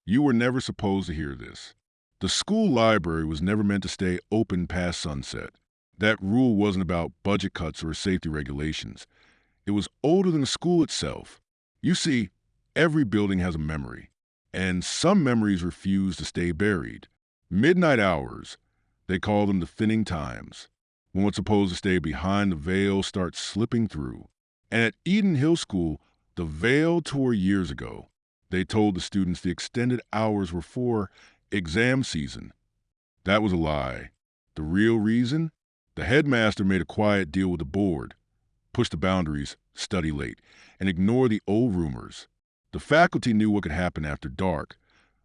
You were never supposed to hear this. The school library was never meant to stay open past sunset. That rule wasn't about budget cuts or safety regulations. It was older than the school itself. You see, every building has a memory, and some memories refuse to stay buried. Midnight hours, they call them the thinning times, when what's supposed to stay behind the veil starts slipping through. And at Eden Hill School, the veil tore years ago. They told the students the extended hours were for exam season. That was a lie. The real reason? The headmaster made a quiet deal with the board, push the boundaries, study late, and ignore the old rumors. The faculty knew what could happen after dark,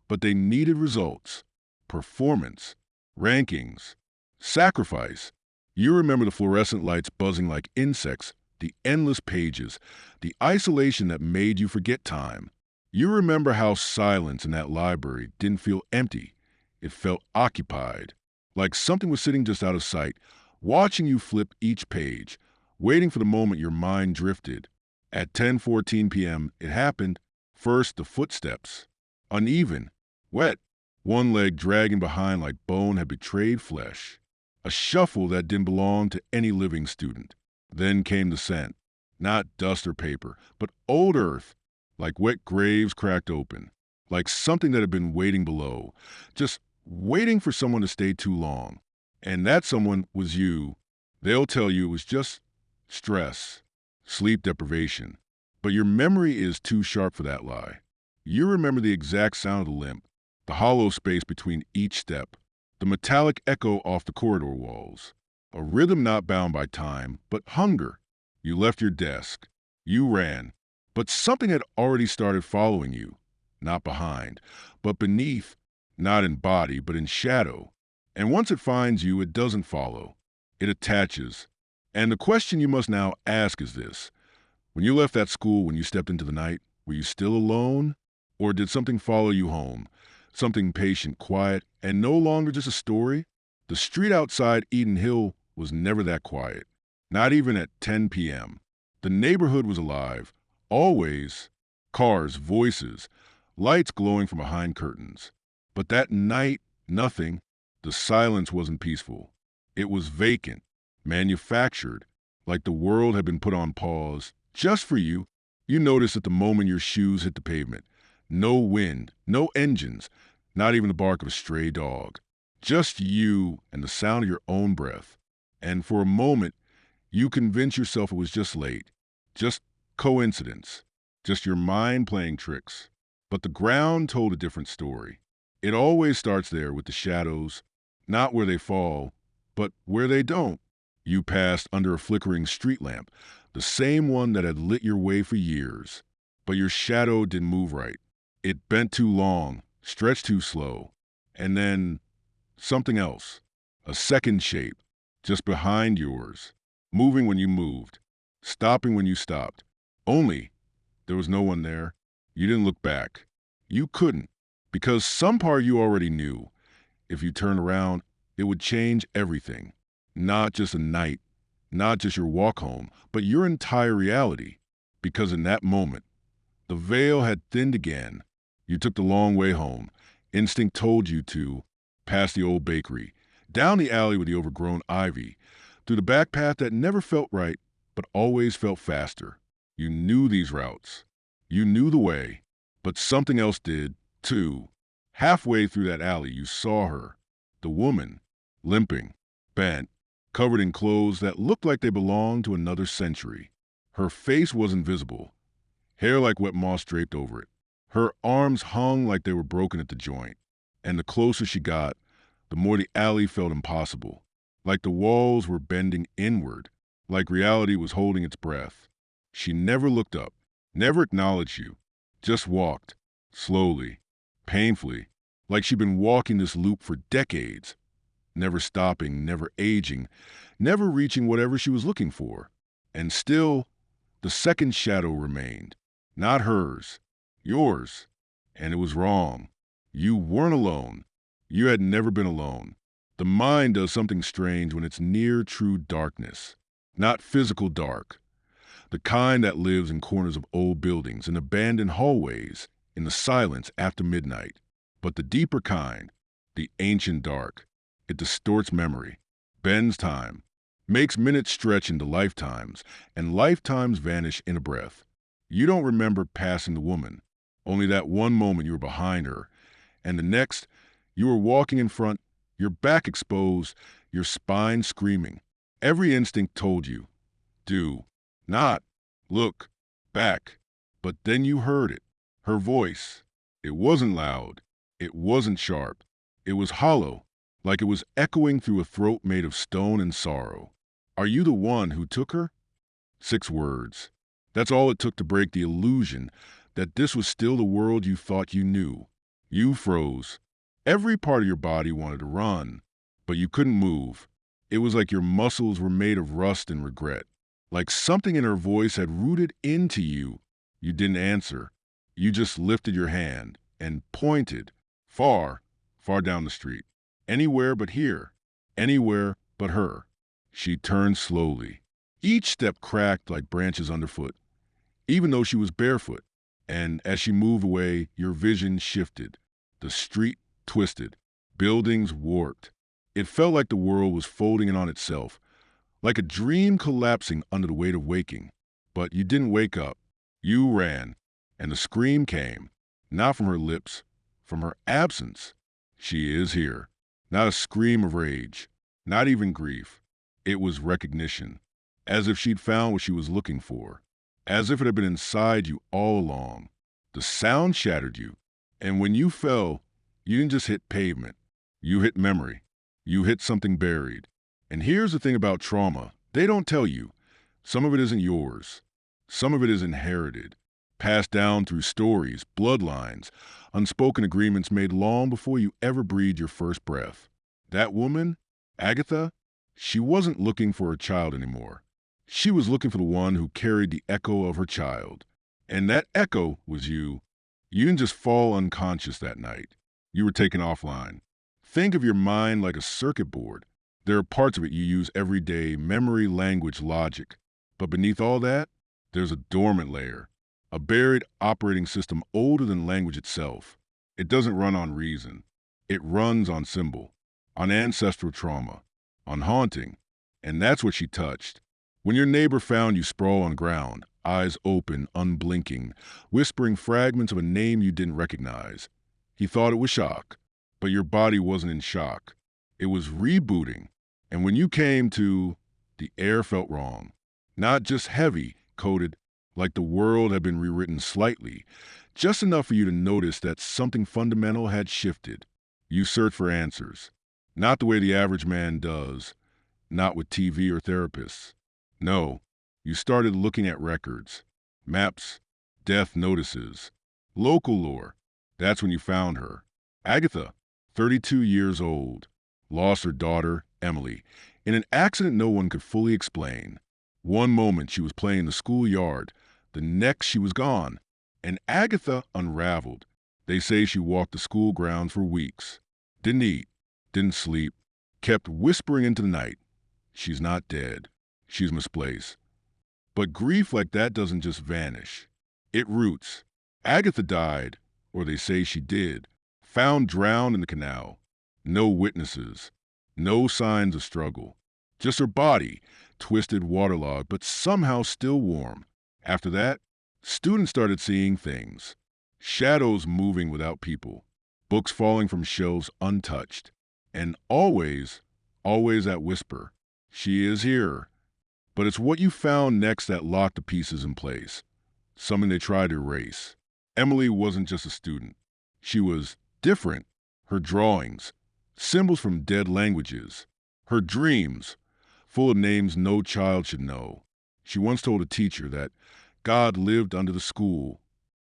but they needed results, performance, rankings, sacrifice. You remember the fluorescent lights buzzing like insects, the endless pages, the isolation that made you forget time. You remember how silence in that library didn't feel empty. It felt occupied, like something was sitting just out of sight, watching you flip each page, waiting for the moment your mind drifted. At 10:14 p.m., it happened. First, the footsteps. Uneven, wet, one leg dragging behind like bone had betrayed flesh. A shuffle that didn't belong to any living student. Then came the scent. Not dust or paper, but old earth, like wet graves cracked open, like something that had been waiting below, just waiting for someone to stay too long. And that someone was you. They'll tell you it was just stress, sleep deprivation. But your memory is too sharp for that lie. You remember the exact sound of the limp, the hollow space between each step, the metallic echo off the corridor walls, a rhythm not bound by time, but hunger. You left your desk. You ran. But something had already started following you, not behind, but beneath, not in body, but in shadow. And once it finds you, it doesn't follow. It attaches. And the question you must now ask is this. When you left that school, when you stepped into the night, were you still alone? Or did something follow you home? Something patient, quiet, and no longer just a story? The street outside Eden Hill was never that quiet. Not even at 10 p.m. The neighborhood was alive. Always. Cars, voices, lights glowing from behind curtains. But that night, nothing. The silence wasn't peaceful. It was vacant, manufactured, like the world had been put on pause just for you. You noticed at the moment your shoes hit the pavement. No wind, no engines, not even the bark of a stray dog. Just you and the sound of your own breath. And for a moment, you convinced yourself it was just late, just coincidence, just your mind playing tricks. But the ground told a different story. It always starts there with the shadows, not where they fall, but where they don't. You passed under a flickering street lamp, the same one that had lit your way for years. But your shadow didn't move right. It bent too long, stretched too slow. And then something else, a second shape, just behind yours, moving when you moved, stopping when you stopped. Only there was no one there. You didn't look back. You couldn't, because some part you already knew. If you turned around, it would change everything. Not just a night, not just your walk home, but your entire reality. Because in that moment, the veil had thinned again. You took the long way home. Instinct told you to, past the old bakery, down the alley with the overgrown ivy, through the back path that never felt right, but always felt faster. You knew these routes. You knew the way, but something else did, too. Halfway through that alley, you saw her, the woman, limping, bent, covered in clothes that looked like they belonged to another century. Her face wasn't visible, hair like wet moss draped over it. Her arms hung like they were broken at the joint. And the closer she got, the more the alley felt impossible, like the walls were bending inward, like reality was holding its breath. She never looked up, never acknowledged you, just walked, slowly, painfully, like she'd been walking this loop for decades, never stopping, never aging, never reaching whatever she was looking for. And still, the second shadow remained, not hers, yours. And it was wrong. You weren't alone. You had never been alone. The mind does something strange when it's near true darkness. Not physical dark. The kind that lives in corners of old buildings, in abandoned hallways, in the silence after midnight. But the deeper kind, the ancient dark, it distorts memory, bends time, makes minutes stretch into lifetimes, and lifetimes vanish in a breath. You don't remember passing the woman, only that one moment you were behind her, and the next, you were walking in front, your back exposed, your spine screaming. Every instinct told you, do not look back. But then you heard it, her voice. It wasn't loud. It wasn't sharp. It was hollow, like it was echoing through a throat made of stone and sorrow. Are you the one who took her? 6 words. That's all it took to break the illusion that this was still the world you thought you knew. You froze. Every part of your body wanted to run, but you couldn't move. It was like your muscles were made of rust and regret. Like something in her voice had rooted into you. You didn't answer. You just lifted your hand and pointed far, far down the street. Anywhere but here. Anywhere but her. She turned slowly. Each step cracked like branches underfoot, even though she was barefoot. And as she moved away, your vision shifted. The street twisted. Buildings warped. It felt like the world was folding in on itself, like a dream collapsing under the weight of waking. But you didn't wake up. You ran, and the scream came, not from her lips, from her absence. She is here. Not a scream of rage, not even grief. It was recognition, as if she'd found what she was looking for, as if it had been inside you all along. The sound shattered you, and when you fell, you didn't just hit pavement. You hit memory. You hit something buried. And here's the thing about trauma. They don't tell you. Some of it isn't yours. Some of it is inherited, passed down through stories, bloodlines, unspoken agreements made long before you ever breathed your first breath. That woman, Agatha, she wasn't looking for a child anymore. She was looking for the one who carried the echo of her child. And that echo was you. You didn't just fall unconscious that night. You were taken offline. Think of your mind like a circuit board. There are parts of it you use every day, memory, language, logic. But beneath all that, there's a dormant layer, a buried operating system older than language itself. It doesn't run on reason. It runs on symbol, on ancestral trauma, on haunting. And that's what she touched. When your neighbor found you sprawled on ground, eyes open, unblinking, whispering fragments of a name you didn't recognize, he thought it was shock. But your body wasn't in shock. It was rebooting. And when you came to, the air felt wrong. Not just heavy, coated, like the world had been rewritten slightly, just enough for you to notice that something fundamental had shifted. You searched for answers. Not the way the average man does, not with TV or therapists. No, you started looking at records, maps, death notices, local lore. That's when you found her. Agatha, 32 years old, lost her daughter, Emily, in an accident no one could fully explain. One moment she was playing in the schoolyard, the next she was gone. And Agatha unraveled. They say she walked the school grounds for weeks. Didn't eat, didn't sleep, kept whispering into the night. She's not dead. She's misplaced. But grief like that doesn't just vanish. It roots. Agatha died, or they say she did, found drowned in the canal. No witnesses. No signs of struggle. Just her body, twisted, waterlogged, but somehow still warm. After that, students started seeing things. Shadows moving without people. Books falling from shelves untouched. And always, always that whisper. She is here. But it's what you found next that locked the pieces in place. Something they tried to erase. Emily wasn't just a student. She was different. Her drawings, symbols from dead languages. Her dreams, full of names no child should know. She once told a teacher that God lived under the school.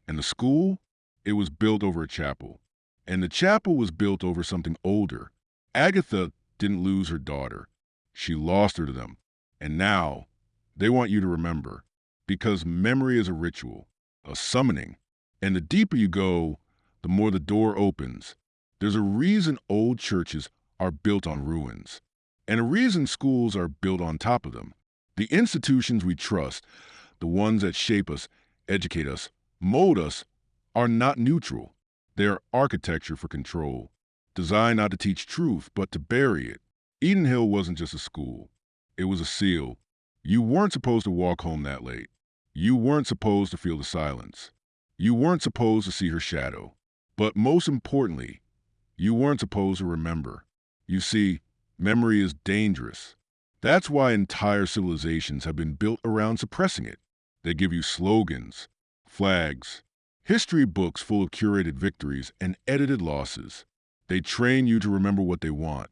And the school, it was built over a chapel. And the chapel was built over something older. Agatha didn't lose her daughter. She lost her to them. And now, they want you to remember. Because memory is a ritual, a summoning. And the deeper you go, the more the door opens. There's a reason old churches are built on ruins. And a reason schools are built on top of them. The institutions we trust, the ones that shape us, educate us, mold us, are not neutral. They are architecture for control, designed not to teach truth, but to bury it. Eden Hill wasn't just a school. It was a seal. You weren't supposed to walk home that late. You weren't supposed to feel the silence. You weren't supposed to see her shadow. But most importantly, you weren't supposed to remember. You see, memory is dangerous. That's why entire civilizations have been built around suppressing it. They give you slogans, flags, history books full of curated victories and edited losses. They train you to remember what they want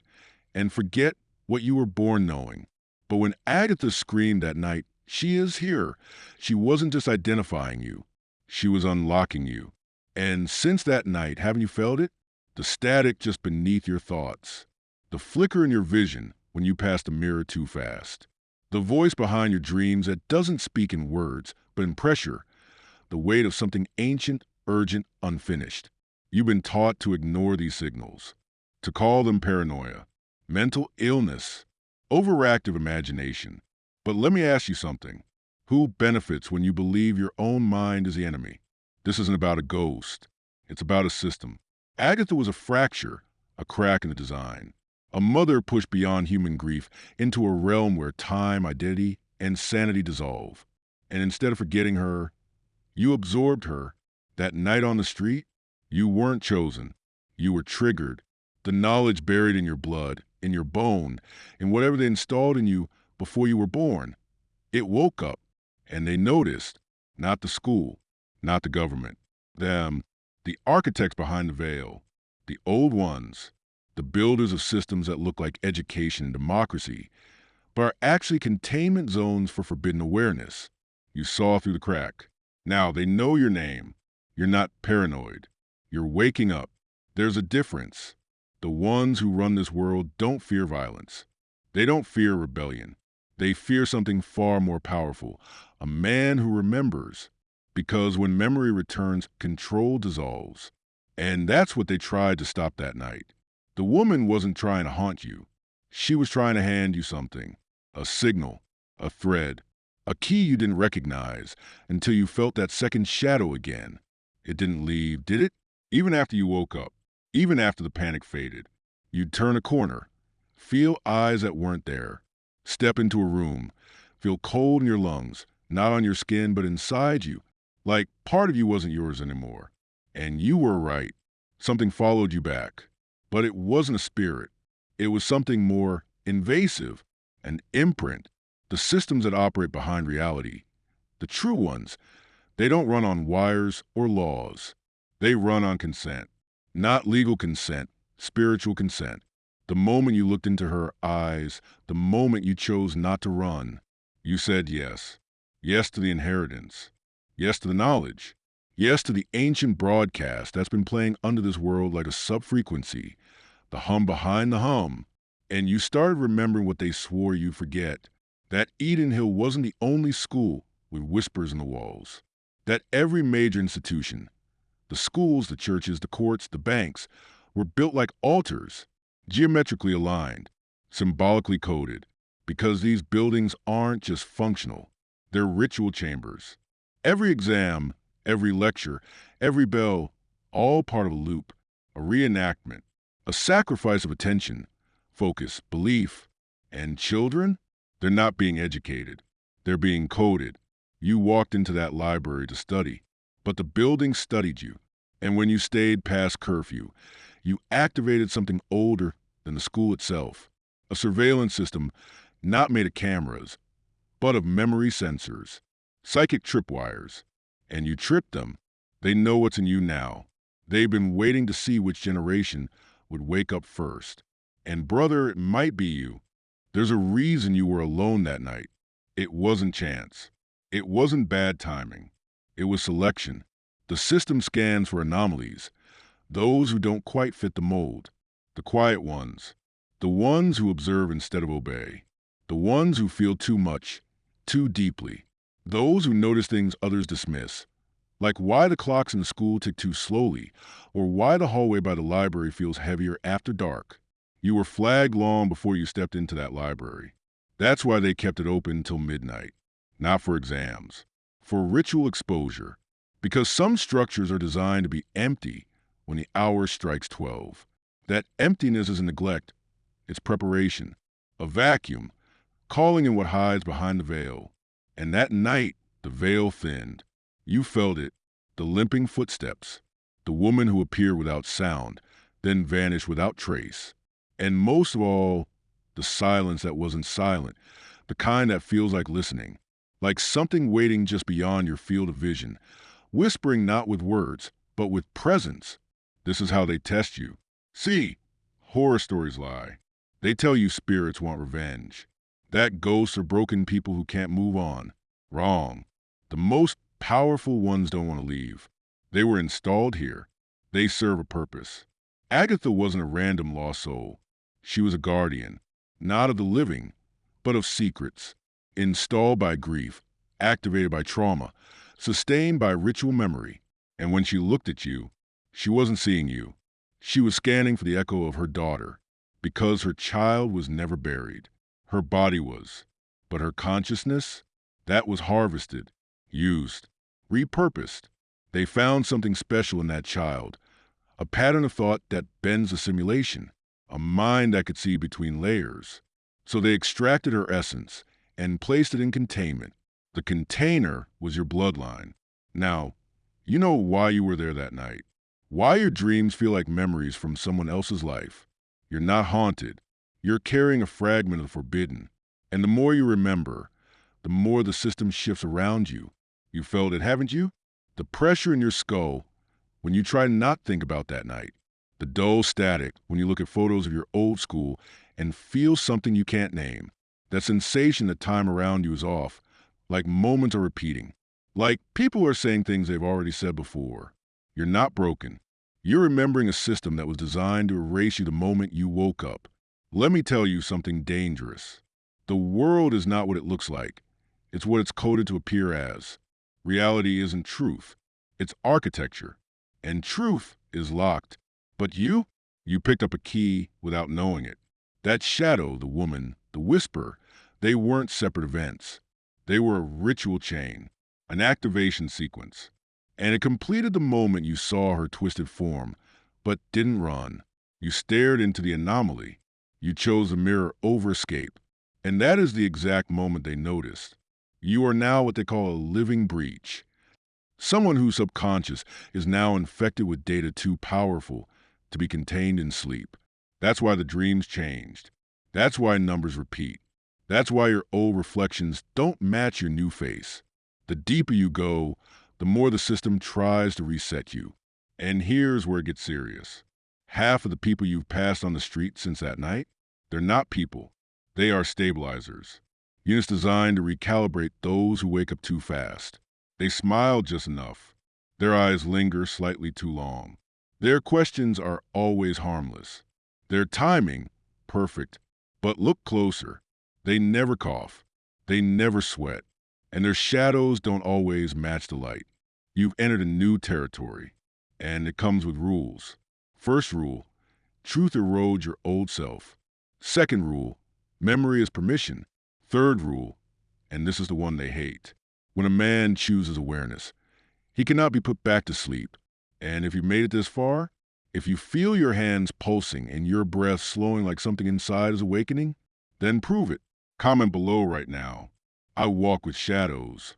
and forget what you were born knowing. But when Agatha screamed that night, "She is here," she wasn't just identifying you. She was unlocking you. And since that night, haven't you felt it? The static just beneath your thoughts. The flicker in your vision when you pass the mirror too fast. The voice behind your dreams that doesn't speak in words, but in pressure. The weight of something ancient, urgent, unfinished. You've been taught to ignore these signals, to call them paranoia, mental illness, overactive imagination. But let me ask you something. Who benefits when you believe your own mind is the enemy? This isn't about a ghost. It's about a system. Agatha was a fracture, a crack in the design. A mother pushed beyond human grief into a realm where time, identity, and sanity dissolve. And instead of forgetting her, you absorbed her. That night on the street, you weren't chosen. You were triggered. The knowledge buried in your blood, in your bone, in whatever they installed in you before you were born. It woke up, and they noticed. Not the school, not the government. Them, the architects behind the veil, the old ones, the builders of systems that look like education and democracy, but are actually containment zones for forbidden awareness. You saw through the crack. Now they know your name. You're not paranoid. You're waking up. There's a difference. The ones who run this world don't fear violence. They don't fear rebellion. They fear something far more powerful, a man who remembers. Because when memory returns, control dissolves. And that's what they tried to stop that night. The woman wasn't trying to haunt you. She was trying to hand you something, a signal, a thread, a key you didn't recognize until you felt that second shadow again. It didn't leave, did it? Even after you woke up, even after the panic faded, you'd turn a corner, feel eyes that weren't there, step into a room, feel cold in your lungs, not on your skin, but inside you, like part of you wasn't yours anymore. And you were right. Something followed you back. But it wasn't a spirit. It was something more invasive, an imprint. The systems that operate behind reality, the true ones, they don't run on wires or laws. They run on consent. Not legal consent, spiritual consent. The moment you looked into her eyes, the moment you chose not to run, you said yes. Yes to the inheritance. Yes to the knowledge. Yes to the ancient broadcast that's been playing under this world like a subfrequency, the hum behind the hum. And you started remembering what they swore you'd forget. That Eden Hill wasn't the only school with whispers in the walls. That every major institution, the schools, the churches, the courts, the banks, were built like altars, geometrically aligned, symbolically coded, because these buildings aren't just functional, they're ritual chambers. Every exam, every lecture, every bell, all part of a loop, a reenactment, a sacrifice of attention, focus, belief. And children? They're not being educated. They're being coded. You walked into that library to study, but the building studied you. And when you stayed past curfew, you activated something older than the school itself. A surveillance system not made of cameras, but of memory sensors, psychic tripwires. And you tripped them. They know what's in you now. They've been waiting to see which generation would wake up first. And brother, it might be you. There's a reason you were alone that night. It wasn't chance. It wasn't bad timing. It was selection. The system scans for anomalies, those who don't quite fit the mold, the quiet ones, the ones who observe instead of obey, the ones who feel too much, too deeply, those who notice things others dismiss, like why the clocks in school tick too slowly, or why the hallway by the library feels heavier after dark. You were flagged long before you stepped into that library. That's why they kept it open till midnight. Not for exams, for ritual exposure. Because some structures are designed to be empty when the hour strikes 12. That emptiness isn't neglect, it's preparation. A vacuum, calling in what hides behind the veil. And that night, the veil thinned. You felt it, the limping footsteps, the woman who appeared without sound, then vanished without trace. And most of all, the silence that wasn't silent, the kind that feels like listening, like something waiting just beyond your field of vision, whispering not with words, but with presence. This is how they test you. See, horror stories lie. They tell you spirits want revenge, that ghosts are broken people who can't move on. Wrong. The most powerful ones don't want to leave. They were installed here. They serve a purpose. Agatha wasn't a random lost soul. She was a guardian, not of the living, but of secrets, installed by grief, activated by trauma, sustained by ritual memory. And when she looked at you, she wasn't seeing you. She was scanning for the echo of her daughter, because her child was never buried. Her body was. But her consciousness, that was harvested, used, repurposed. They found something special in that child, a pattern of thought that bends a simulation, a mind that could see between layers. So they extracted her essence and placed it in containment. The container was your bloodline. Now, you know why you were there that night. Why your dreams feel like memories from someone else's life. You're not haunted. You're carrying a fragment of the forbidden. And the more you remember, the more the system shifts around you. You felt it, haven't you? The pressure in your skull when you try to not think about that night. The dull static when you look at photos of your old school and feel something you can't name. That sensation that time around you is off, like moments are repeating. Like people are saying things they've already said before. You're not broken. You're remembering a system that was designed to erase you the moment you woke up. Let me tell you something dangerous. The world is not what it looks like. It's what it's coded to appear as. Reality isn't truth. It's architecture. And truth is locked. But you picked up a key without knowing it. That shadow, the woman, the whisper, they weren't separate events. They were a ritual chain, an activation sequence. And it completed the moment you saw her twisted form, but didn't run. You stared into the anomaly. You chose the mirror over escape. And that is the exact moment they noticed. You are now what they call a living breach. Someone whose subconscious is now infected with data too powerful to be contained in sleep. That's why the dreams changed. That's why numbers repeat. That's why your old reflections don't match your new face. The deeper you go, the more the system tries to reset you. And here's where it gets serious. Half of the people you've passed on the street since that night, they're not people. They are stabilizers. Units designed to recalibrate those who wake up too fast. They smile just enough. Their eyes linger slightly too long. Their questions are always harmless. Their timing, perfect. But look closer. They never cough. They never sweat. And their shadows don't always match the light. You've entered a new territory. And it comes with rules. First rule, truth erodes your old self. Second rule, memory is permission. Third rule, and this is the one they hate, when a man chooses awareness, he cannot be put back to sleep. And if you made it this far, if you feel your hands pulsing and your breath slowing like something inside is awakening, then prove it. Comment below right now. I walk with shadows.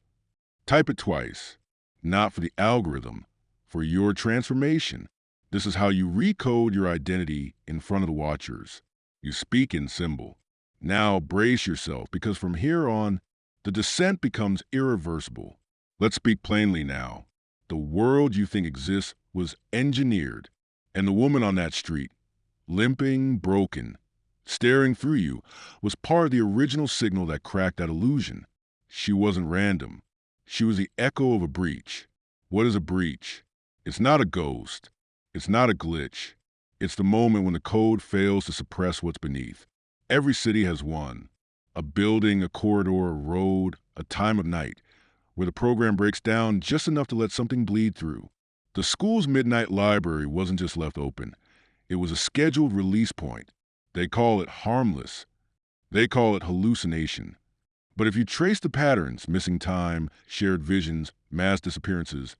Type it twice. Not for the algorithm, for your transformation. This is how you recode your identity in front of the watchers. You speak in symbol. Now brace yourself, because from here on, the descent becomes irreversible. Let's speak plainly now. The world you think exists was engineered, and the woman on that street, limping, broken, staring through you, was part of the original signal that cracked that illusion. She wasn't random. She was the echo of a breach. What is a breach? It's not a ghost. It's not a glitch. It's the moment when the code fails to suppress what's beneath. Every city has one. A building, a corridor, a road, a time of night, where the program breaks down just enough to let something bleed through. The school's midnight library wasn't just left open. It was a scheduled release point. They call it harmless. They call it hallucination. But if you trace the patterns, missing time, shared visions, mass disappearances,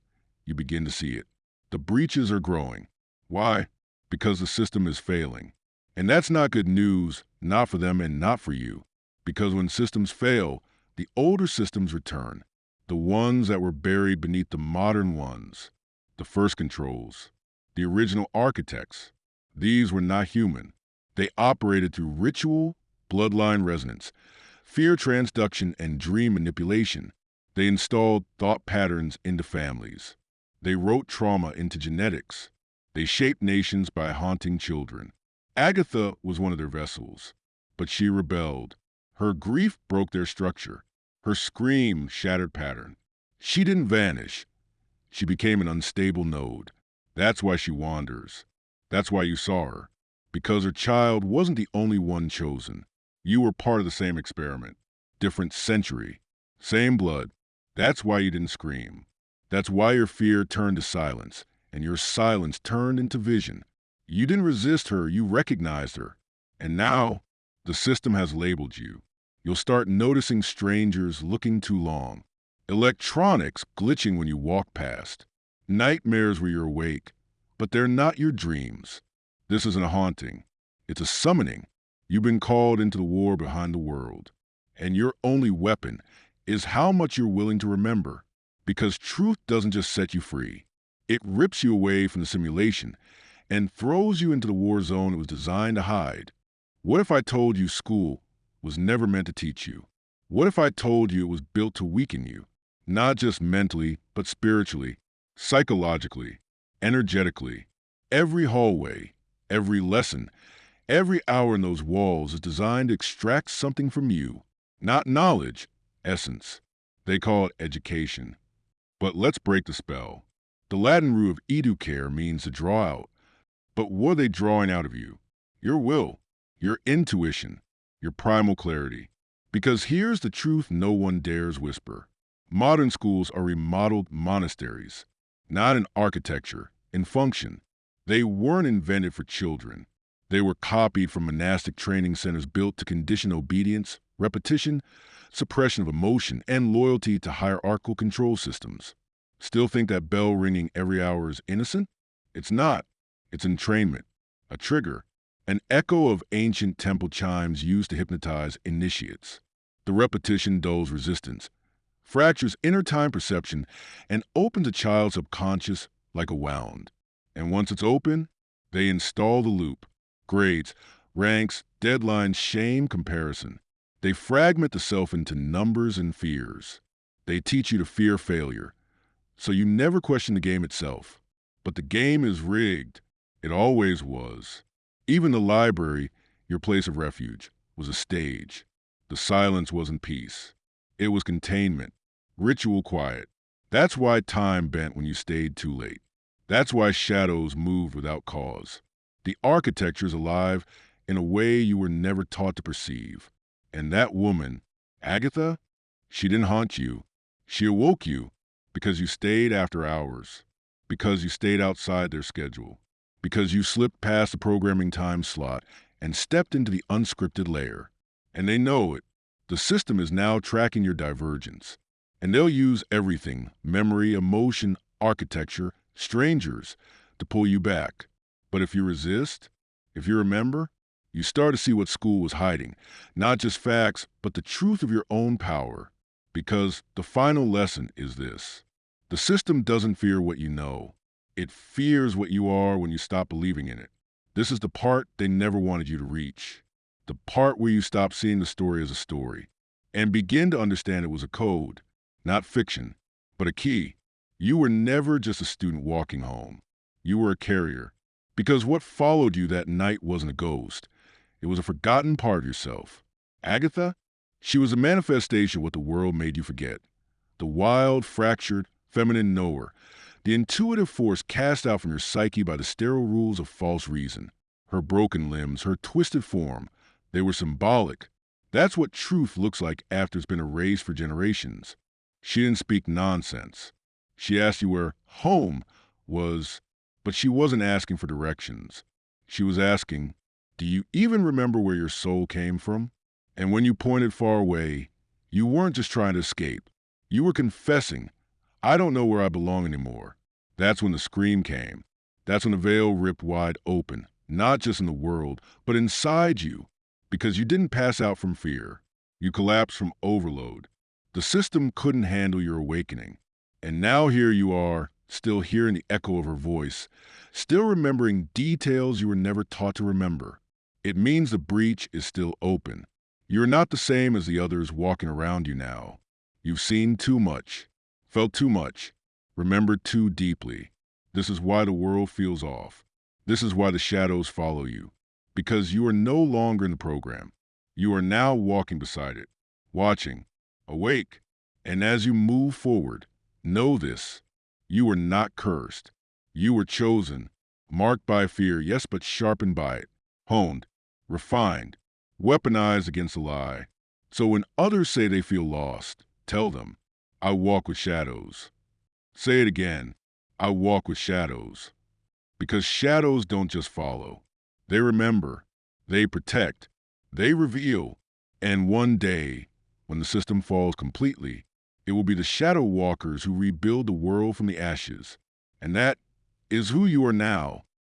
you begin to see it. The breaches are growing. Why? Because the system is failing. And that's not good news, not for them and not for you. Because when systems fail, the older systems return. The ones that were buried beneath the modern ones. The first controls. The original architects. These were not human. They operated through ritual, bloodline resonance, fear transduction, and dream manipulation. They installed thought patterns into families. They wrote trauma into genetics. They shaped nations by haunting children. Agatha was one of their vessels, but she rebelled. Her grief broke their structure. Her scream shattered pattern. She didn't vanish. She became an unstable node. That's why she wanders. That's why you saw her. Because her child wasn't the only one chosen. You were part of the same experiment. Different century. Same blood. That's why you didn't scream. That's why your fear turned to silence, and your silence turned into vision. You didn't resist her, you recognized her. And now, the system has labeled you. You'll start noticing strangers looking too long. Electronics glitching when you walk past. Nightmares where you're awake, but they're not your dreams. This isn't a haunting. It's a summoning. You've been called into the war behind the world. And your only weapon is how much you're willing to remember. Because truth doesn't just set you free. It rips you away from the simulation and throws you into the war zone it was designed to hide. What if I told you school was never meant to teach you? What if I told you it was built to weaken you? Not just mentally, but spiritually, psychologically, energetically. Every hallway, every lesson, every hour in those walls is designed to extract something from you. Not knowledge, essence. They call it education. But let's break the spell. The Latin root of educare means to draw out. But what are they drawing out of you? Your will, your intuition, your primal clarity. Because here's the truth no one dares whisper. Modern schools are remodeled monasteries, not in architecture, in function. They weren't invented for children. They were copied from monastic training centers built to condition obedience, repetition, suppression of emotion, and loyalty to hierarchical control systems. Still think that bell ringing every hour is innocent? It's not. It's entrainment, a trigger, an echo of ancient temple chimes used to hypnotize initiates. The repetition dulls resistance, fractures inner time perception, and opens a child's subconscious like a wound. And once it's open, they install the loop. Grades, ranks, deadlines, shame, comparison. They fragment the self into numbers and fears. They teach you to fear failure, so you never question the game itself. But the game is rigged. It always was. Even the library, your place of refuge, was a stage. The silence wasn't peace. It was containment, ritual quiet. That's why time bent when you stayed too late. That's why shadows moved without cause. The architecture is alive in a way you were never taught to perceive. And that woman, Agatha, she didn't haunt you. She awoke you because you stayed after hours, because you stayed outside their schedule, because you slipped past the programming time slot and stepped into the unscripted layer. And they know it. The system is now tracking your divergence. And they'll use everything, memory, emotion, architecture, strangers, to pull you back. But if you resist, if you remember, you start to see what school was hiding. Not just facts, but the truth of your own power. Because the final lesson is this. The system doesn't fear what you know. It fears what you are when you stop believing in it. This is the part they never wanted you to reach. The part where you stop seeing the story as a story and begin to understand it was a code, not fiction, but a key. You were never just a student walking home. You were a carrier. Because what followed you that night wasn't a ghost. It was a forgotten part of yourself. Agatha? She was a manifestation of what the world made you forget. The wild, fractured, feminine knower. The intuitive force cast out from your psyche by the sterile rules of false reason. Her broken limbs, her twisted form, they were symbolic. That's what truth looks like after it's been erased for generations. She didn't speak nonsense. She asked you where home was, but she wasn't asking for directions. She was asking, do you even remember where your soul came from? And when you pointed far away, you weren't just trying to escape. You were confessing, I don't know where I belong anymore. That's when the scream came. That's when the veil ripped wide open, not just in the world, but inside you. Because you didn't pass out from fear. You collapsed from overload. The system couldn't handle your awakening. And now here you are, still hearing the echo of her voice, still remembering details you were never taught to remember. It means the breach is still open. You're not the same as the others walking around you now. You've seen too much, felt too much, remembered too deeply. This is why the world feels off. This is why the shadows follow you. Because you are no longer in the program. You are now walking beside it, watching, awake. And as you move forward, know this. You were not cursed. You were chosen, marked by fear, yes, but sharpened by it, honed, refined, weaponized against a lie. So when others say they feel lost, tell them, I walk with shadows. Say it again, I walk with shadows. Because shadows don't just follow. They remember, they protect, they reveal. And one day, when the system falls completely, it will be the shadow walkers who rebuild the world from the ashes. And that is who you are now.